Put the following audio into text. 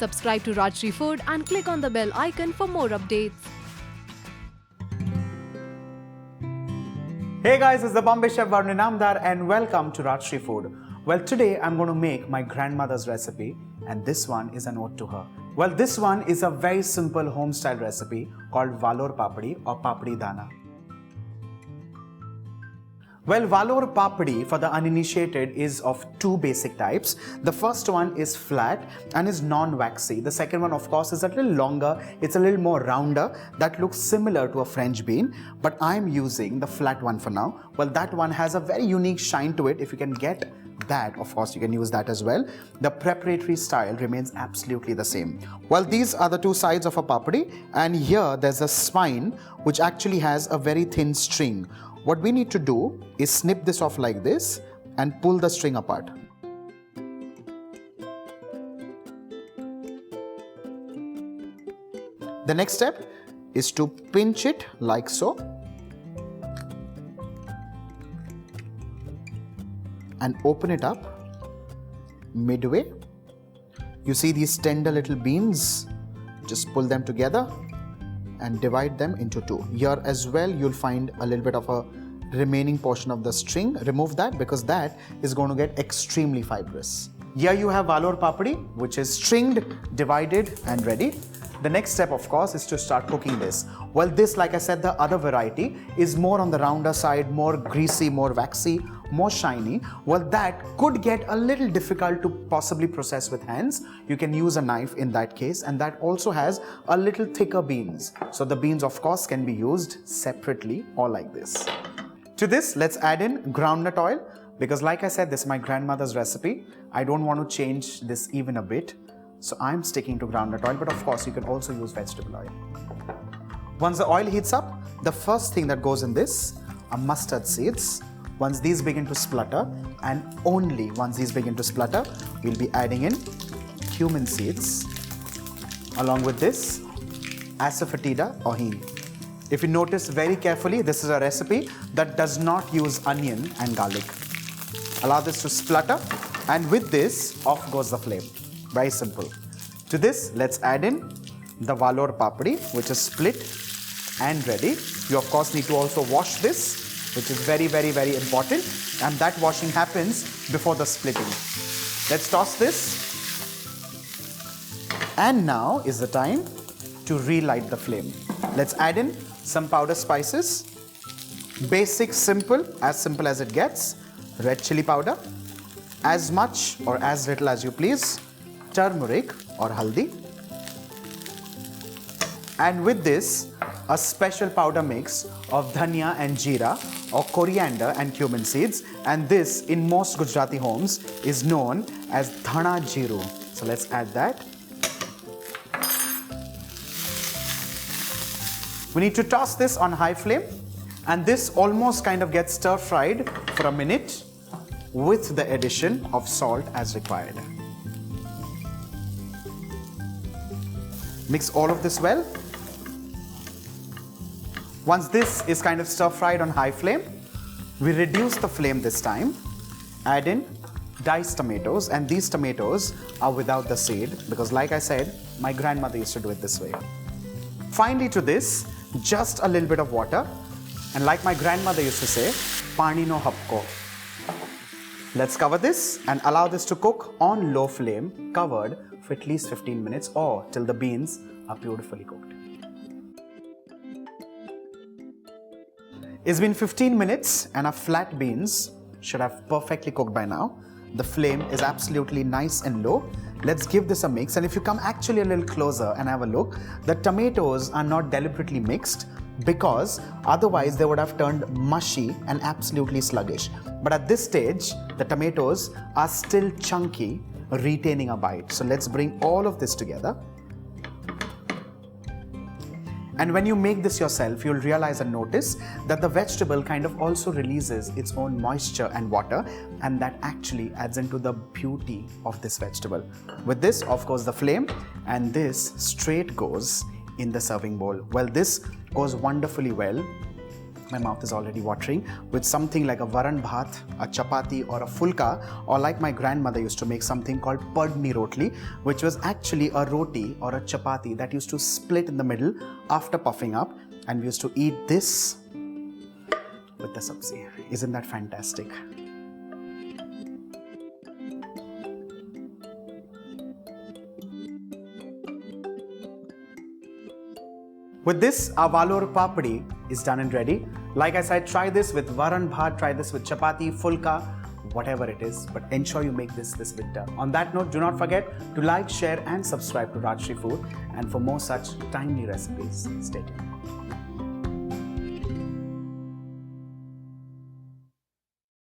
Subscribe to Rajshri Food and click on the bell icon for more updates. Hey guys, it's the Bombay Chef Varun and welcome to Rajshri Food. Well, today I'm going to make my grandmother's recipe, and this one is an ode to her. Well, this one is a very simple home-style recipe called Valor Papdi or Papdi Dana. Well, Valor Papdi for the uninitiated is of two basic types. The first one is flat and is non-waxy. The second one, of course, is a little longer. It's a little more rounder. That looks similar to a French bean, but I'm using the flat one for now. Well, that one has a very unique shine to it. If you can get that, of course, you can use that as well. The preparatory style remains absolutely the same. Well, these are the two sides of a papdi, and here there's a spine which actually has a very thin string. What we need to do is snip this off like this and pull the string apart. The next step is to pinch it like so and open it up midway. You see these tender little beans? Just pull them together and divide them into two. Here as well you'll find a little bit of a remaining portion of the string. Remove that because that is going to get extremely fibrous. Here you have Valor Papdi, which is stringed, divided and ready. The next step, of course, is to start cooking this. Well, this, like I said, the other variety is more on the rounder side, more greasy, more waxy, more shiny. Well, that could get a little difficult to possibly process with hands. You can use a knife in that case, and that also has a little thicker beans. So the beans, of course, can be used separately or like this. To this, let's add in groundnut oil because, like I said, this is my grandmother's recipe. I don't want to change this even a bit. So I'm sticking to groundnut oil, but of course you can also use vegetable oil. Once the oil heats up, the first thing that goes in this are mustard seeds. Once these begin to splutter, and only once these begin to splutter, we'll be adding in cumin seeds. Along with this, Asafoetida or hing. If you notice very carefully, this is a recipe that does not use onion and garlic. Allow this to splutter, and with this, off goes the flame. Very simple. To this, let's add in the Valor Papdi, which is split and ready. You of course need to also wash this, which is very, very, very important. And that washing happens before the splitting. Let's toss this. And now is the time to relight the flame. Let's add in some powder spices. Basic, simple as it gets. Red chilli powder. As much or as little as you please. Turmeric or haldi, and with this a special powder mix of dhania and jeera or coriander and cumin seeds, and this in most Gujarati homes is known as dhana jeeru. So let's add that. We need to toss this on high flame, and this almost kind of gets stir fried for a minute with the addition of salt as required. Mix all of this well. Once this is kind of stir fried on high flame, we reduce the flame this time, add in diced tomatoes, and these tomatoes are without the seed because, like I said, my grandmother used to do it this way. Finally, to this, just a little bit of water, and like my grandmother used to say, pani no hapko. Let's cover this and allow this to cook on low flame, covered for at least 15 minutes or till the beans are beautifully cooked. It's been 15 minutes and our flat beans should have perfectly cooked by now. The flame is absolutely nice and low. Let's give this a mix, and if you come actually a little closer and have a look, the tomatoes are not deliberately mixed because otherwise they would have turned mushy and absolutely sluggish. But at this stage, the tomatoes are still chunky, retaining a bite. So let's bring all of this together. And when you make this yourself, you'll realize and notice that the vegetable kind of also releases its own moisture and water, and that actually adds into the beauty of this vegetable. With this, of course, the flame, and this straight goes in the serving bowl. Well, this goes wonderfully well My mouth is already watering. With something like a varan bhat, a chapati or a fulka, or like my grandmother used to make something called padni rotli, which was actually a roti or a chapati that used to split in the middle after puffing up, and we used to eat this with the sabzi. Isn't that fantastic? With this, our Valor Papdi is done and ready. Like I said, try this with varan bhat, try this with chapati, fulka, whatever it is, but ensure you make this winter. On that note, do not forget to like, share and subscribe to Rajshri Food, and for more such timely recipes, stay tuned.